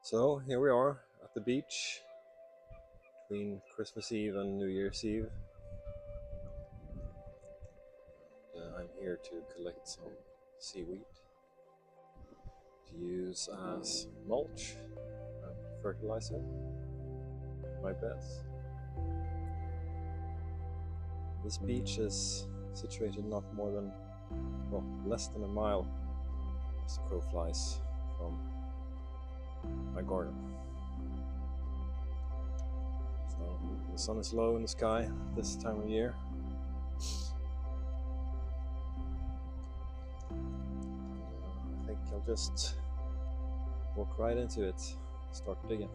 So here we are at the beach between Christmas Eve and New Year's Eve. I'm here to collect some seaweed to use as mulch and fertilizer in my beds. This beach is situated not more than, less than a mile as the crow flies from my garden. So the sun is low in the sky this time of year. I think I'll just walk right into it, start digging.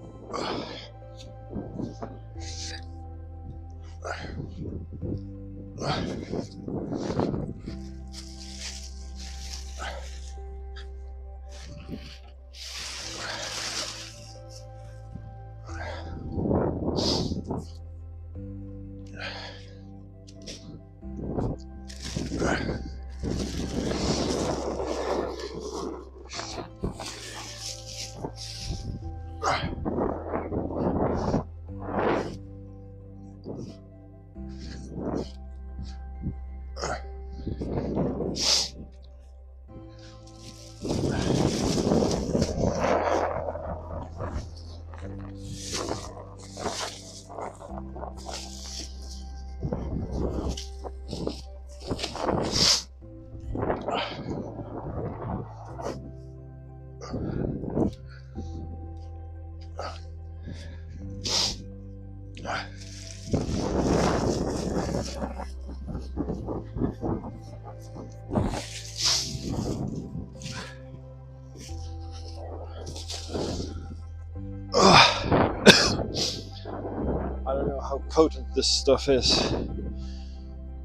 I don't know how potent this stuff is,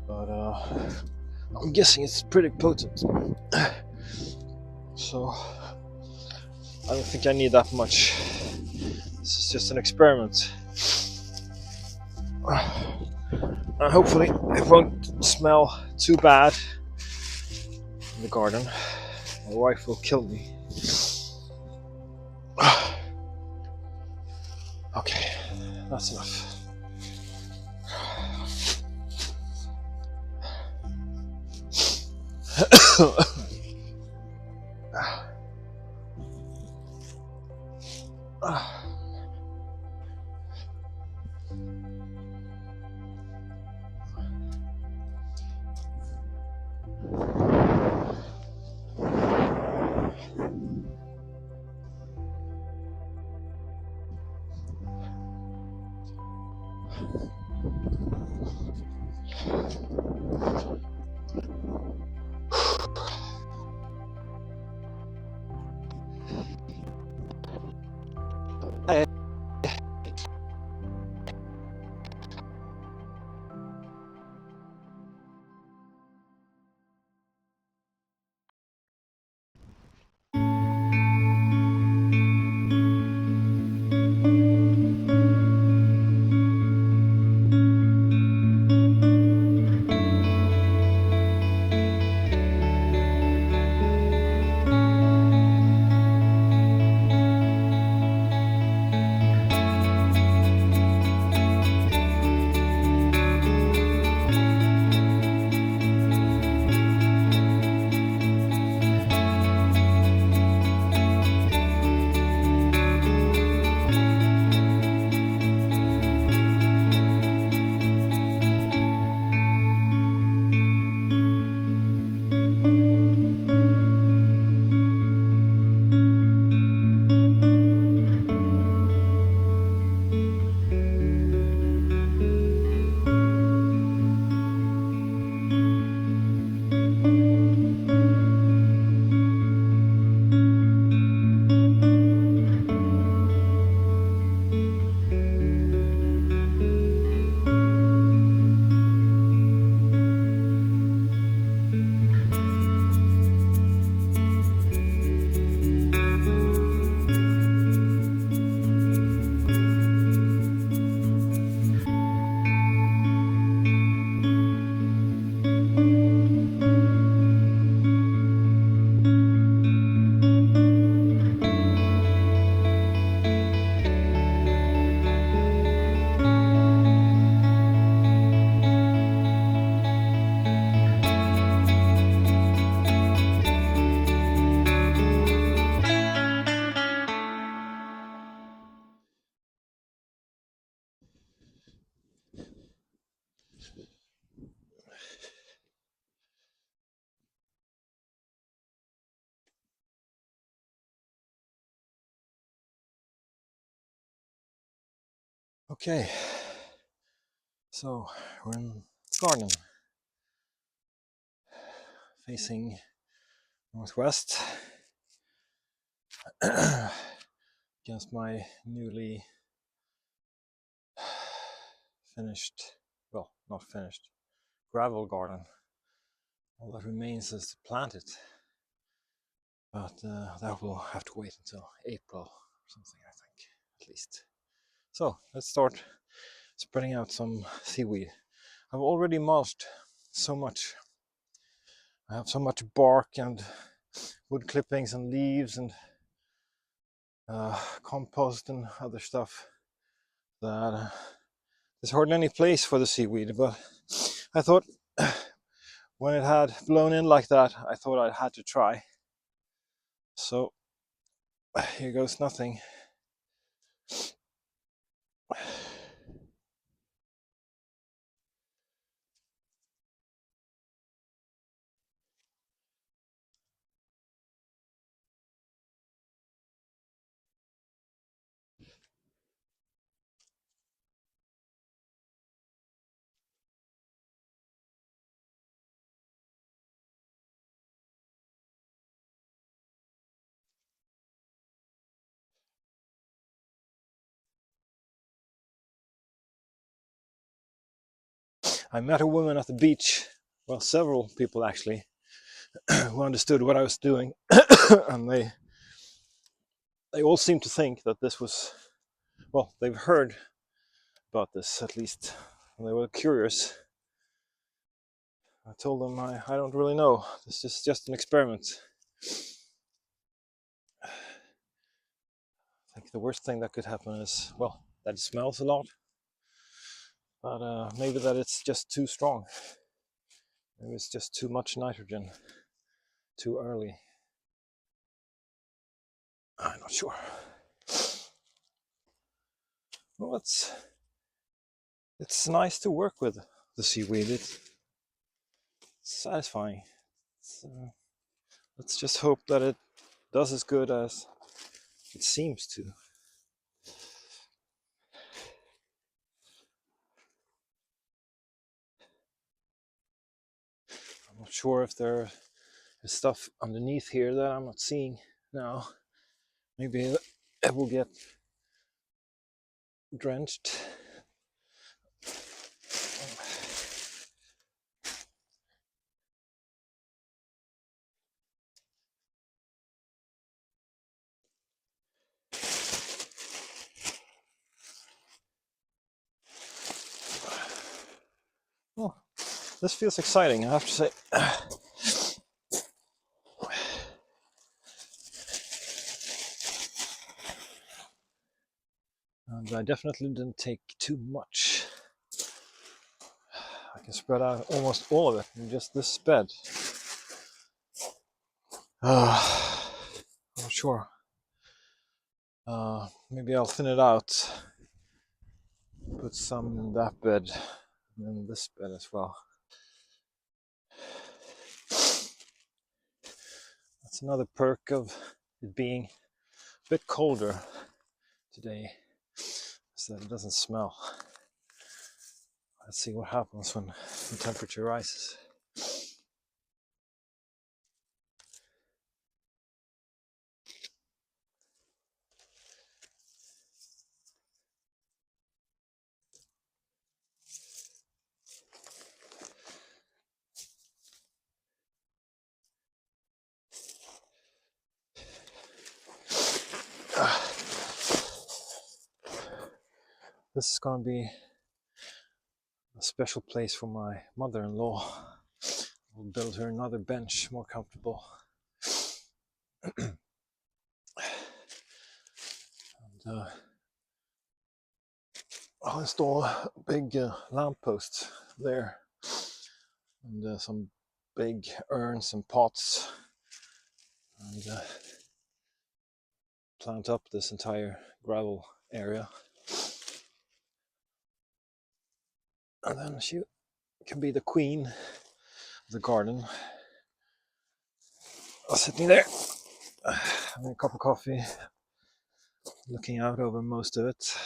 but I'm guessing it's pretty potent. So I don't think I need that much. This is just an experiment. And hopefully it won't smell too bad in the garden. My wife will kill me. Okay, that's enough. Okay, so we're in the garden, facing northwest, against my newly finished, well, not finished, gravel garden. All that remains is to plant it, but that will have to wait until April or something, I think, at least. So let's start spreading out some seaweed. I've already mulched so much. I have so much bark and wood clippings and leaves and compost and other stuff that there's hardly any place for the seaweed. But I thought when it had blown in like that, I thought I had to try. So here goes nothing. I met a woman at the beach, well, several people actually, who understood what I was doing, and they all seemed to think that this was, well, they've heard about this at least, and they were curious. I told them I don't really know. This is just an experiment. I think the worst thing that could happen is, well, that it smells a lot, but maybe that it's just too strong. Maybe it's just too much nitrogen, too early. I'm not sure. Well, it's nice to work with the seaweed. It's satisfying. Let's just hope that it does as good as it seems to. I'm not sure if there is stuff underneath here that I'm not seeing now. Maybe it will get drenched. Well, this feels exciting, I have to say. And I definitely didn't take too much. I can spread out almost all of it in just this bed. I'm not sure. Maybe I'll thin it out. Put some in that bed and in this bed as well. That's another perk of it being a bit colder today, is that it doesn't smell. Let's see what happens when the temperature rises. This is going to be a special place for my mother-in-law. We'll build her another bench, more comfortable. And I'll install a big lamppost there, and some big urns and pots, and plant up this entire gravel area. And then she can be the queen of the garden. I'm sitting there, having a cup of coffee, looking out over most of it.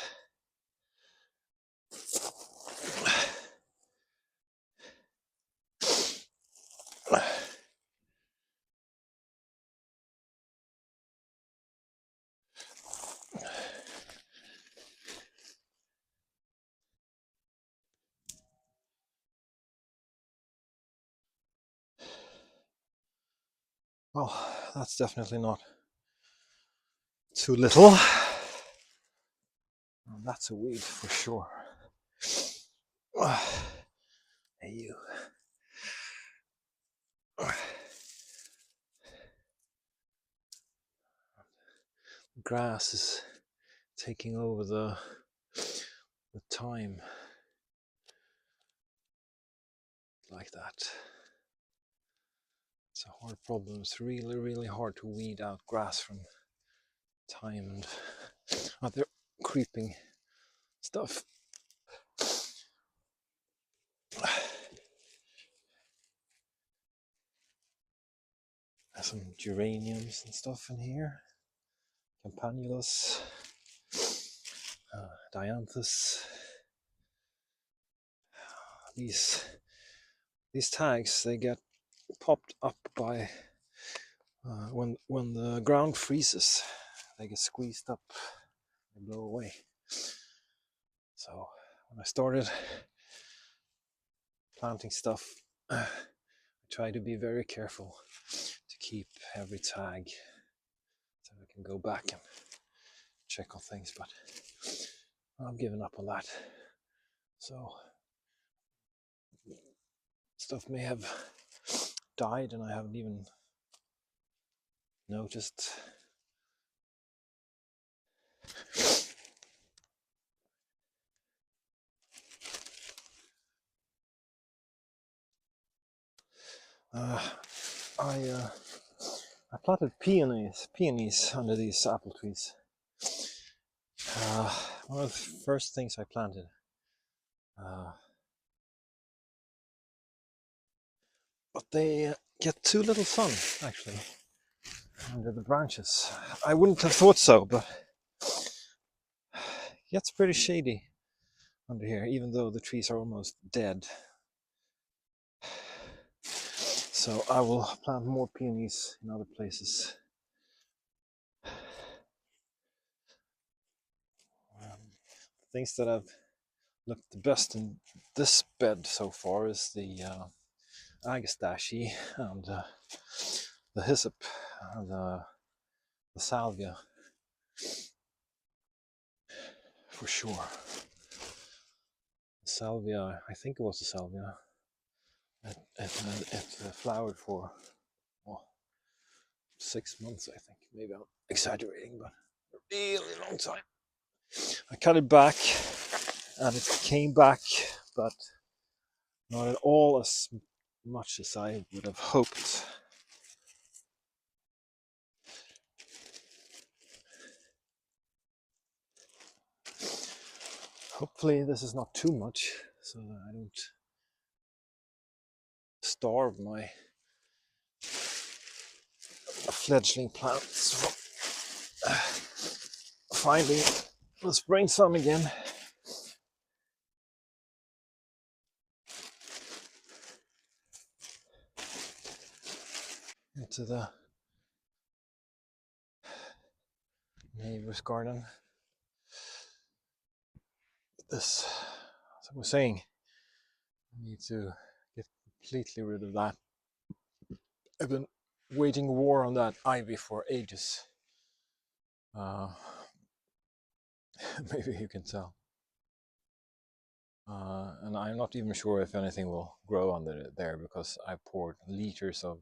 Well, that's definitely not too little. Well, that's a weed for sure. Hey, you. Grass is taking over the thyme like that. It's a hard problem. It's really, really hard to weed out grass from thyme and other creeping stuff. There's some geraniums and stuff in here. Campanulas, dianthus. These tags, they get popped up by when the ground freezes. They get squeezed up, they blow away. So when I started planting stuff, I try to be very careful to keep every tag so I can go back and check on things, but I've given up on that. So stuff may have died and I haven't even noticed. I planted peonies under these apple trees. One of the first things I planted. But they get too little sun, actually, under the branches. I wouldn't have thought so, but it gets pretty shady under here, even though the trees are almost dead. So I will plant more peonies in other places. Things that have looked the best in this bed so far is the agastache and the hyssop and the salvia, for sure. The salvia, I think it was the salvia. It flowered for 6 months, I think. Maybe I'm exaggerating, but a really long time. I cut it back and it came back, but not at all as much as I would have hoped. Hopefully this is not too much, so that I don't starve my fledgling plants from finding the spring sun again. Into the neighbor's garden. This, as I was saying, I need to get completely rid of that. I've been waging war on that ivy for ages. Maybe you can tell. And I'm not even sure if anything will grow under there because I poured liters of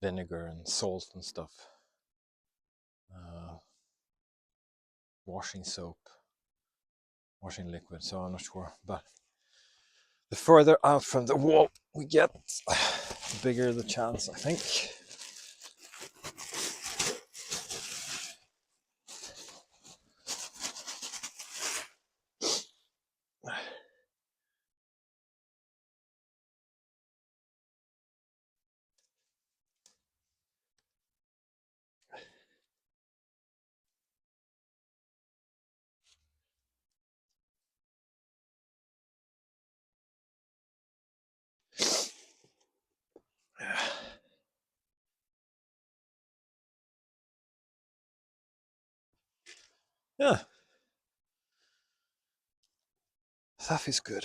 vinegar and salt and stuff, washing soap, washing liquid, so I'm not sure. But the further out from the wall we get, the bigger the chance, I think. Yeah, that is good.